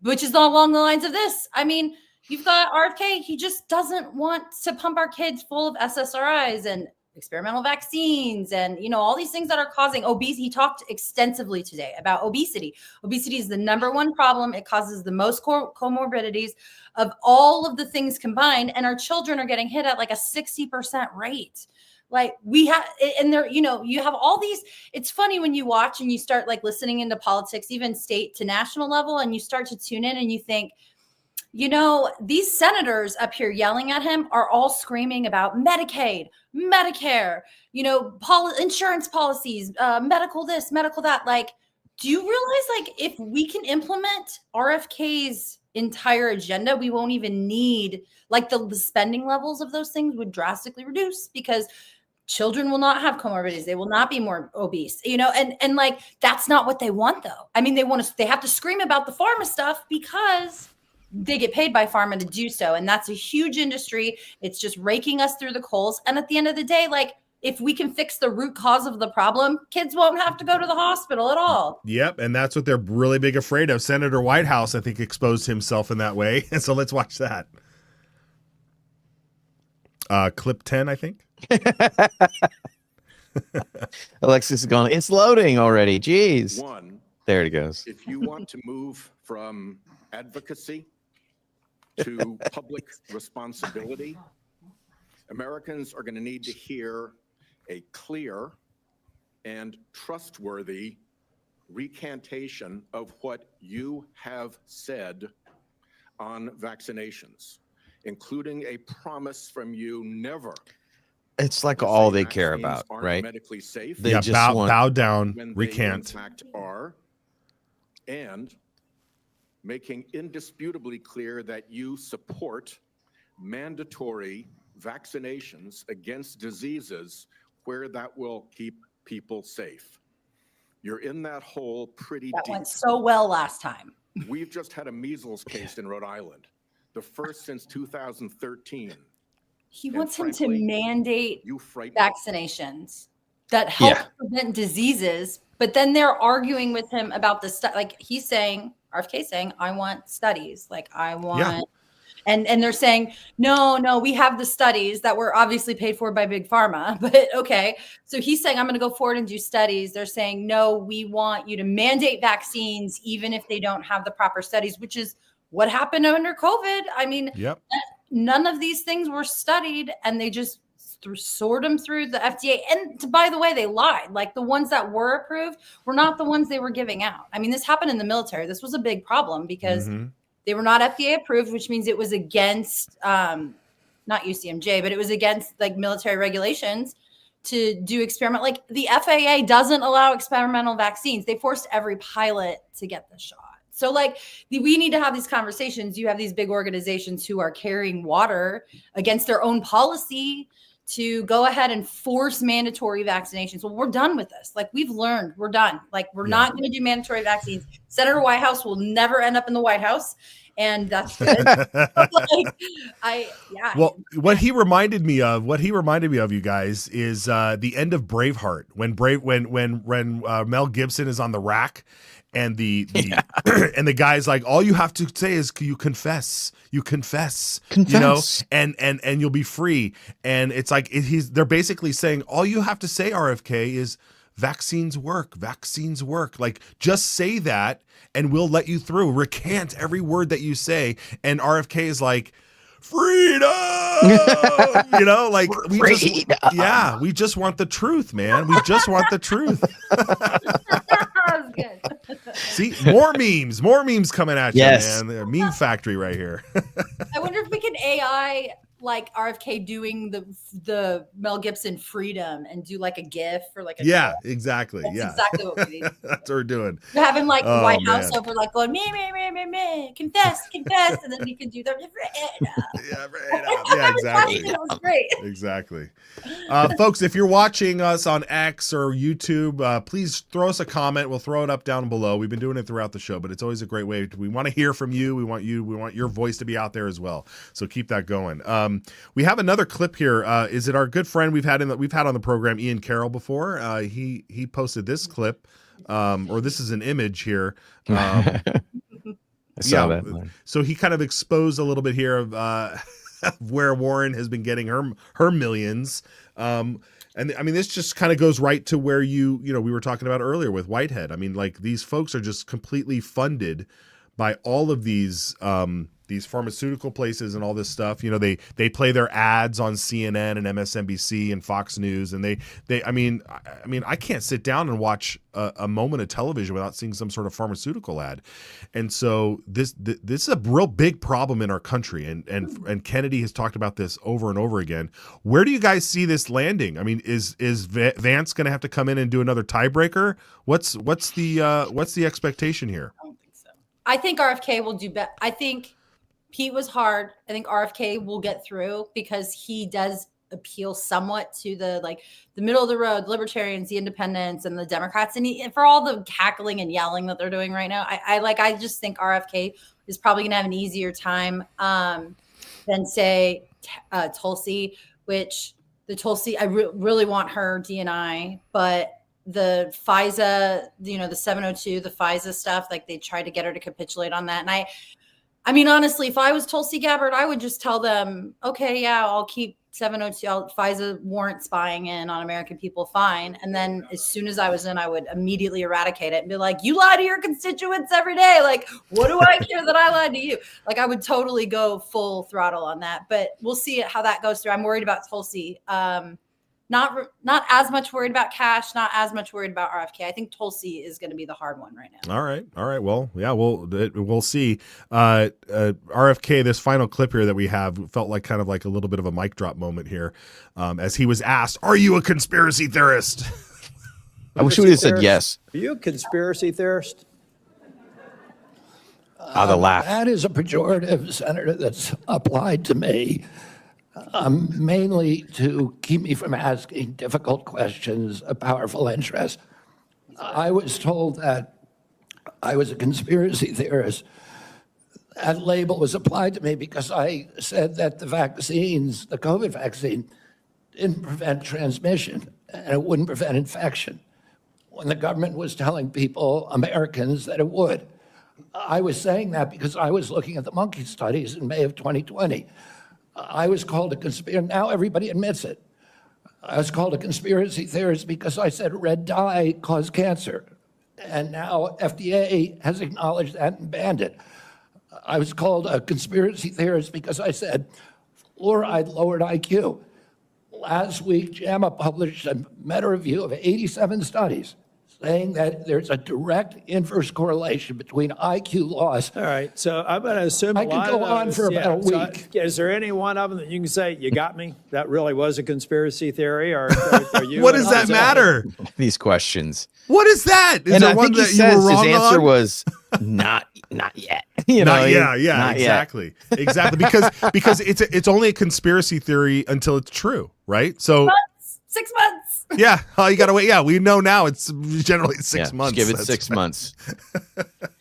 C: which is along the lines of this. I mean, you've got RFK. He just doesn't want to pump our kids full of SSRIs and experimental vaccines and, all these things that are causing obesity. He talked extensively today about obesity. Obesity is the number one problem. It causes the most comorbidities of all of the things combined. And our children are getting hit at like a 60% rate. Like we have, and there, you have all these, it's funny when you watch and you start like listening into politics, even state to national level, and you start to tune in and you think, these senators up here yelling at him are all screaming about Medicaid, Medicare, insurance policies, medical this, medical that. Like, do you realize if we can implement RFK's entire agenda, we won't even need the spending levels of those things would drastically reduce because children will not have comorbidities. They will not be more obese, and that's not what they want though. I mean, they have to scream about the pharma stuff because they get paid by pharma to do so. And that's a huge industry. It's just raking us through the coals. And at the end of the day, if we can fix the root cause of the problem, kids won't have to go to the hospital at all.
A: Yep. And that's what they're really big afraid of. Senator Whitehouse, I think, exposed himself in that way. And so let's watch that. Clip 10, I think.
B: Alexis is going, it's loading already. Jeez. There it goes.
M: If you want to move from advocacy to public responsibility, Americans are going to need to hear a clear and trustworthy recantation of what you have said on vaccinations, including a promise from you never.
B: It's like all they care about, right?
M: Medically safe.
B: They just
A: bow down,
M: when
A: recant.
M: They in fact are, and making indisputably clear that you support mandatory vaccinations against diseases where that will keep people safe. You're in that hole pretty
C: That
M: deep.
C: went so well last time.
M: We've just had a measles case in Rhode Island, the first since 2013.
C: He wants him to mandate vaccinations that help prevent diseases, but then they're arguing with him about the stuff. He's saying, RFK saying, I want studies. I want, and they're saying, no, we have the studies that were obviously paid for by Big Pharma, but okay. So he's saying, I'm going to go forward and do studies. They're saying, no, we want you to mandate vaccines, even if they don't have the proper studies, which is what happened under COVID. I mean, none of these things were studied and they just sort them through the FDA. And by the way, they lied. The ones that were approved were not the ones they were giving out. I mean, this happened in the military. This was a big problem because they were not FDA approved, which means it was against, not UCMJ, but it was against military regulations to do experiment. The FAA doesn't allow experimental vaccines. They forced every pilot to get the shot. So we need to have these conversations. You have these big organizations who are carrying water against their own policy to go ahead and force mandatory vaccinations. Well, we're done with this. We've learned, we're done. We're not going to do mandatory vaccines. Senator Whitehouse will never end up in the White House. and that's good.
A: Well, what he reminded me of, you guys, is the end of Braveheart when Mel Gibson is on the rack. And the and the guy's like, all you have to say is you confess, you know, and you'll be free. And it's like they're basically saying all you have to say, RFK, is vaccines work. Like, just say that and we'll let you through. Recant every word that you say. And RFK is like, freedom, you know, like we just want the truth, man. We just want the truth. See, more memes coming at you, man. The meme factory right here.
C: I wonder if we can AI like RFK doing the Mel Gibson freedom and do like a GIF or like a GIF.
A: Exactly.
C: That's exactly what we need.
A: That's what we're doing.
C: We're having like White House over like going me, confess, and then you can do the
A: yeah, exactly.
C: It was great.
A: Exactly. Folks, if you're watching us on X or YouTube, please throw us a comment. We'll throw it up down below. We've been doing it throughout the show, but it's always a great way. We want to hear from you. We want your voice to be out there as well. So keep that going. We have another clip here. Is it our good friend we've had on the program, Ian Carroll, before? He posted this clip, or this is an image here.
B: I saw that.
A: So he kind of exposed a little bit here of where Warren has been getting her millions. And I mean, this just kind of goes right to where we were talking about earlier with Whitehead. I mean, like, these folks are just completely funded by all of these pharmaceutical places and all this stuff. You know, they play their ads on CNN and MSNBC and Fox News, and I mean, I can't sit down and watch a moment of television without seeing some sort of pharmaceutical ad. And so this is a real big problem in our country. And Kennedy has talked about this over and over again. Where do you guys see this landing? I mean, is Vance going to have to come in and do another tiebreaker? What's the expectation here?
C: I don't think so. I think RFK will do better. I think Pete was hard. I think RFK will get through because he does appeal somewhat to the middle of the road libertarians, the independents, and the Democrats. And for all the cackling and yelling that they're doing right now, I just think RFK is probably going to have an easier time than say Tulsi, which the Tulsi, I really want her DNI, but the FISA, the 702, the FISA stuff, like they tried to get her to capitulate on that. And I mean, honestly, if I was Tulsi Gabbard, I would just tell them, okay, yeah, I'll keep 702, FISA warrant spying in on American people, fine. And then as soon as I was in, I would immediately eradicate it and be like, you lie to your constituents every day. Like, what do I care that I lied to you? Like, I would totally go full throttle on that. But we'll see how that goes through. I'm worried about Tulsi. Not as much worried about Cash, not as much worried about RFK. I think Tulsi is going to be the hard one right now.
A: All right. Well, yeah, we'll see. RFK, this final clip here that we have felt like kind of like a little bit of a mic drop moment here, as he was asked, "Are you a conspiracy theorist?"
B: I wish we would have said yes.
N: Are you a conspiracy theorist?
B: The laugh.
J: That is a pejorative, Senator, that's applied to me. Mainly to keep me from asking difficult questions of powerful interests. I was told that I was a conspiracy theorist. That label was applied to me because I said that the COVID vaccine, didn't prevent transmission and it wouldn't prevent infection, when the government was telling people, Americans, that it would. I was saying that because I was looking at the monkey studies in May of 2020. I was called a conspiracy. Now everybody admits it. I was called a conspiracy theorist because I said red dye caused cancer. And now FDA has acknowledged that and banned it. I was called a conspiracy theorist because I said fluoride lowered IQ. Last week, JAMA published a meta-review of 87 studies saying that there's a direct inverse correlation between IQ loss.
N: All right, so I'm going to assume
J: I could go on for about a week.
N: So is there any one of them that you can say, you got me? That really was a conspiracy theory? Or are you?
A: What does that matter?
B: These questions.
A: What is that? Is
B: and
A: there
B: I
A: one
B: think
A: that you were wrong
B: his answer
A: on?
B: was not yet.
A: Exactly. Because it's only a conspiracy theory until it's true, right? So
C: 6 months.
A: Yeah, you got to wait. Yeah, we know now it's generally 6 months.
B: Give it 6 months.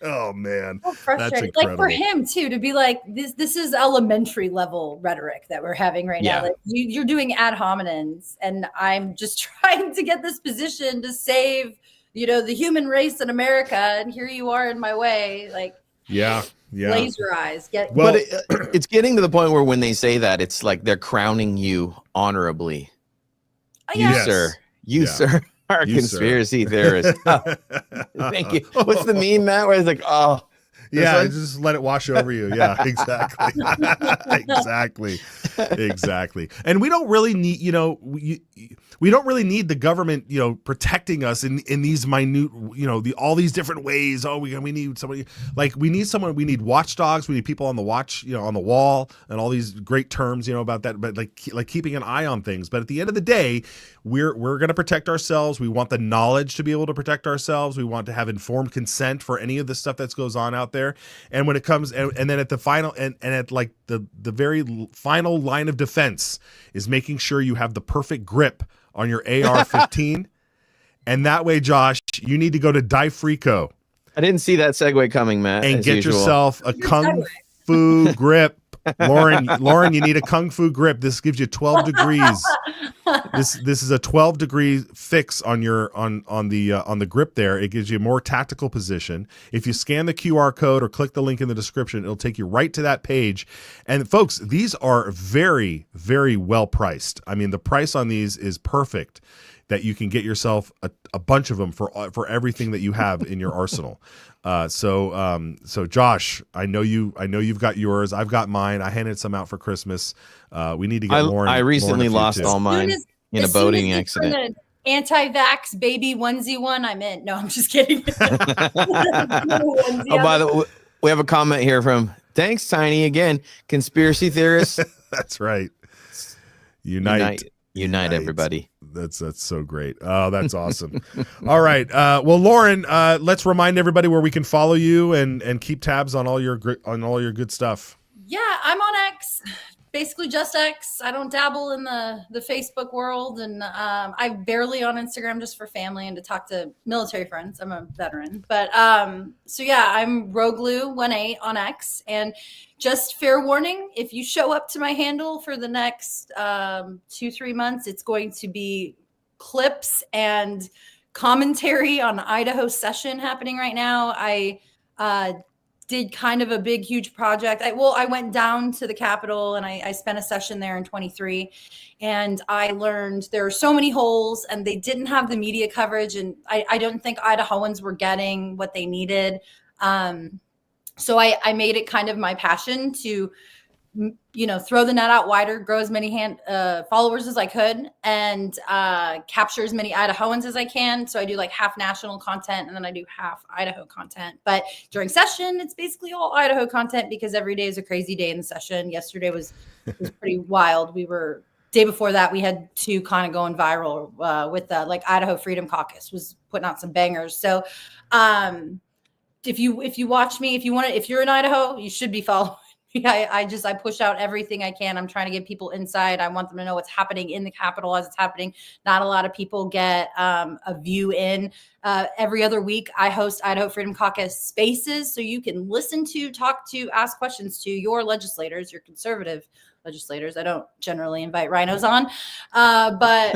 A: Oh man,
C: So frustrating. Like for him too, to be like this is elementary level rhetoric that we're having right now. Like you're doing ad hominems, and I'm just trying to get this position to save, the human race in America, and here you are in my way. Like,
A: yeah.
C: Laser eyes.
B: But it's getting to the point where when they say that, it's like they're crowning you honorably. You sir are a conspiracy theorist. Thank you. What's the meme, Matt, where it's like,
A: just let it wash over you. Yeah, exactly. And we don't really need, we don't really need the government, protecting us in these minute, all these different ways. Oh, we need somebody, we need watchdogs. We need people on the watch, on the wall, and all these great terms, about that, but like keeping an eye on things. But at the end of the day, we're going to protect ourselves. We want the knowledge to be able to protect ourselves. We want to have informed consent for any of the stuff that goes on out there. And when it comes, and then at the final, and at like the very final line of defense is making sure you have the perfect grip on your AR-15. And that way, Josh, you need to go to Difrico.
B: I didn't see that segue coming, Matt.
A: And get yourself a Kung Fu grip. Lauren, you need a Kung Fu grip. This gives you 12 degrees. This is a 12-degree fix on your on the grip there. It gives you a more tactical position. If you scan the QR code or click the link in the description, it'll take you right to that page. And folks, these are very, very well priced. I mean, the price on these is perfect, that you can get yourself a bunch of them for everything that you have in your arsenal. So Josh, I know you've got yours. I've got mine. I handed some out for Christmas. We need to get Lauren.
B: I recently lost all mine in a boating accident.
C: Anti-vax baby onesie one, I'm in. No, I'm just kidding.
B: By the way, we have a comment here from thanks, Tiny, again. Conspiracy theorists.
A: That's right. Unite,
B: everybody.
A: That's so great. Oh, that's awesome. All right. Well, Lauren, let's remind everybody where we can follow you and keep tabs on all your good stuff.
C: Yeah, I'm on X, basically just X. I don't dabble in the Facebook world, and I'm barely on Instagram just for family and to talk to military friends. I'm a veteran, but so yeah, I'm Roglou18 on X. And just fair warning, if you show up to my handle for the next 2-3 months, it's going to be clips and commentary on the Idaho session happening right now. I did kind of a big, huge project. I went down to the Capitol and I spent a session there in 23, and I learned there are so many holes and they didn't have the media coverage, and I don't think Idahoans were getting what they needed. So I made it kind of my passion to, throw the net out wider, grow as many followers as I could, and capture as many Idahoans as I can. So I do like half national content, and then I do half Idaho content. But during session, it's basically all Idaho content because every day is a crazy day in the session. Yesterday was pretty wild. Day before that, we had two kind of going viral with the Idaho Freedom Caucus was putting out some bangers. So if you watch me, if you're in Idaho, you should be following. I push out everything I can. I'm trying to get people inside. I want them to know what's happening in the Capitol as it's happening. Not a lot of people get a view in. Every other week, I host Idaho Freedom Caucus spaces, so you can listen to, talk to, ask questions to your legislators, your conservative legislators. I don't generally invite rhinos on,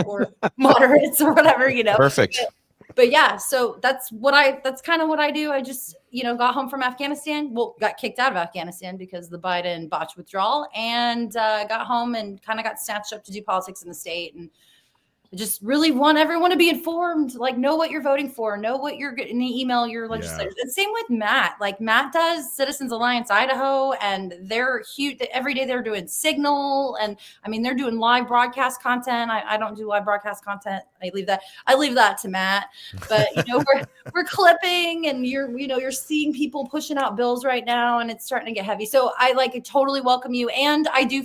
C: or moderates or whatever,
B: Perfect.
C: But yeah, so that's kind of what I do. I just, got home from Afghanistan. Well, got kicked out of Afghanistan because the Biden botched withdrawal, and got home and kind of got snatched up to do politics in the state. And I just really want everyone to be informed, know what you're voting for, know what you're going to email your legislators. And same with Matt. Matt does Citizens Alliance Idaho, and they're huge. Every day they're doing Signal, and they're doing live broadcast content. I don't do live broadcast content. I leave that to Matt. But we're clipping, and you're seeing people pushing out bills right now, and it's starting to get heavy. So I totally welcome you, and I do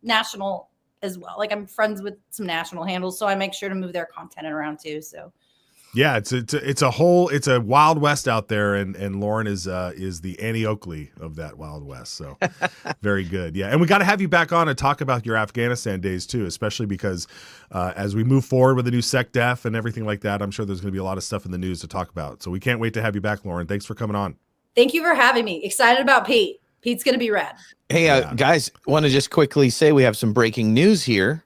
C: national as well. I'm friends with some national handles, so I make sure to move their content around too. So
A: Yeah, it's a Wild West out there, and Lauren is the Annie Oakley of that Wild West. So very good. Yeah, and we got to have you back on and talk about your Afghanistan days too, especially because as we move forward with the new SecDef and everything like that, I'm sure there's going to be a lot of stuff in the news to talk about. So we can't wait to have you back, Lauren. Thanks for coming on.
C: Thank you for having me. Excited about Pete. Pete's going to be rad.
B: Hey, guys, want to just quickly say we have some breaking news here.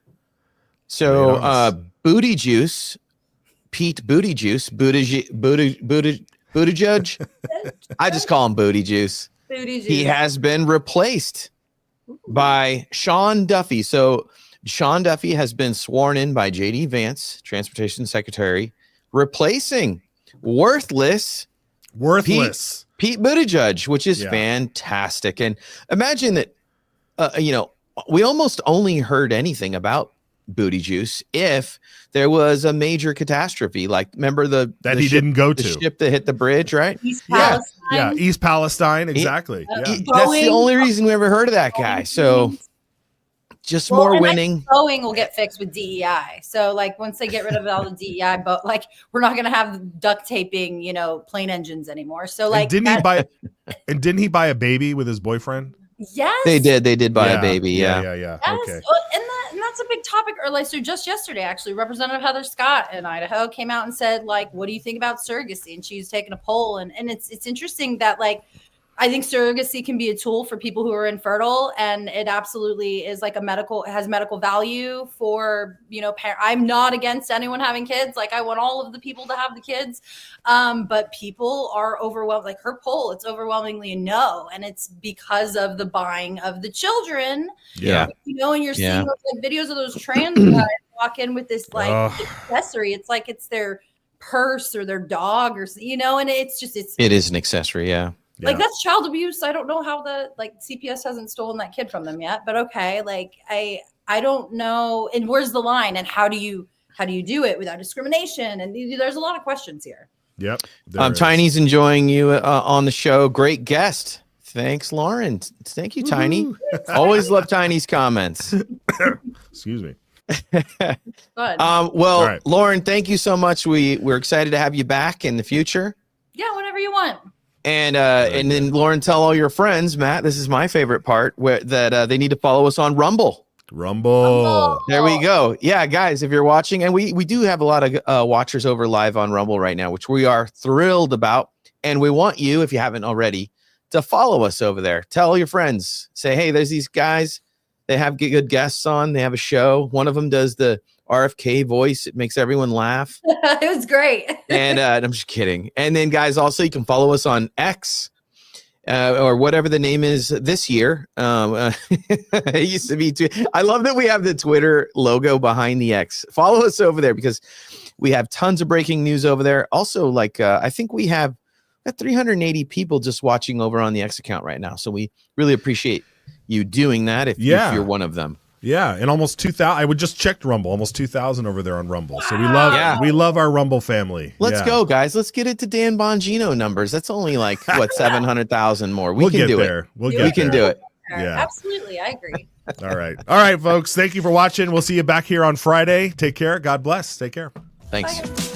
B: So Booty Juice. Pete Booty Juice, Booty Judge. I just call him Booty Juice.
C: Booty Juice.
B: He has been replaced by Sean Duffy. So Sean Duffy has been sworn in by J.D. Vance, Transportation Secretary, replacing worthless Pete Buttigieg, which is fantastic. And imagine that, we almost only heard anything about Booty Juice if there was a major catastrophe, like remember the ship,
A: didn't go to
B: the ship that hit the bridge, right?
C: East Palestine.
A: Yeah, East Palestine, exactly.
B: That's the only reason we ever heard of that guy. So just more winning.
C: Boeing will get fixed with DEI. So like once they get rid of all the DEI, but like we're not gonna have duct taping, plane engines anymore. So like
A: didn't he buy a baby with his boyfriend?
C: Yes,
B: they did buy a baby.
A: Yeah.
C: Yes.
A: Okay.
C: And that's a big topic. Or like, so just yesterday, actually, Representative Heather Scott in Idaho came out and said, like, what do you think about surrogacy? And she's taken a poll. And it's interesting that, like, I think surrogacy can be a tool for people who are infertile, and it absolutely is like has medical value for, I'm not against anyone having kids. Like I want all of the people to have the kids. But people are overwhelmed, like her poll, it's overwhelmingly a no. And it's because of the buying of the children.
B: Yeah.
C: And you're seeing those, like, videos of those trans guys walk in with this like accessory. It's like it's their purse or their dog or, and it is
B: an accessory. Yeah.
C: Like that's child abuse. I don't know how CPS hasn't stolen that kid from them yet, but okay. Like I don't know. And where's the line? And how do you do it without discrimination? And there's a lot of questions here.
A: Yep.
B: Tiny's enjoying you on the show. Great guest. Thanks, Lauren. Thank you, Tiny. Always love Tiny's comments.
A: Excuse me.
C: Fun.
B: Lauren, thank you so much. We're excited to have you back in the future.
C: Yeah, whenever you want.
B: And then Lauren, tell all your friends, Matt, this is my favorite part, that they need to follow us on Rumble.
A: There
B: we go. Yeah, guys, if you're watching, and we do have a lot of watchers over live on Rumble right now, which we are thrilled about. And we want you, if you haven't already, to follow us over there. Tell your friends. Say, hey, there's these guys. They have good guests on. They have a show. One of them does the RFK voice. It makes everyone laugh.
C: It was great.
B: And I'm just kidding. And then, guys, also you can follow us on X or whatever the name is this year. It used to be I love that we have the Twitter logo behind the X. Follow us over there because we have tons of breaking news over there. Also, I think we have 380 people just watching over on the X account right now. So we really appreciate you doing that if you're one of them.
A: Yeah, and almost 2,000. I just checked Rumble, almost 2,000 over there on Rumble. So we love our Rumble family.
B: Let's go, guys. Let's get it to Dan Bongino numbers. That's only 700,000 more. We can do it. We can do it.
A: Yeah,
C: absolutely. I agree.
A: All right, folks. Thank you for watching. We'll see you back here on Friday. Take care. God bless. Take care.
B: Thanks.
C: Bye.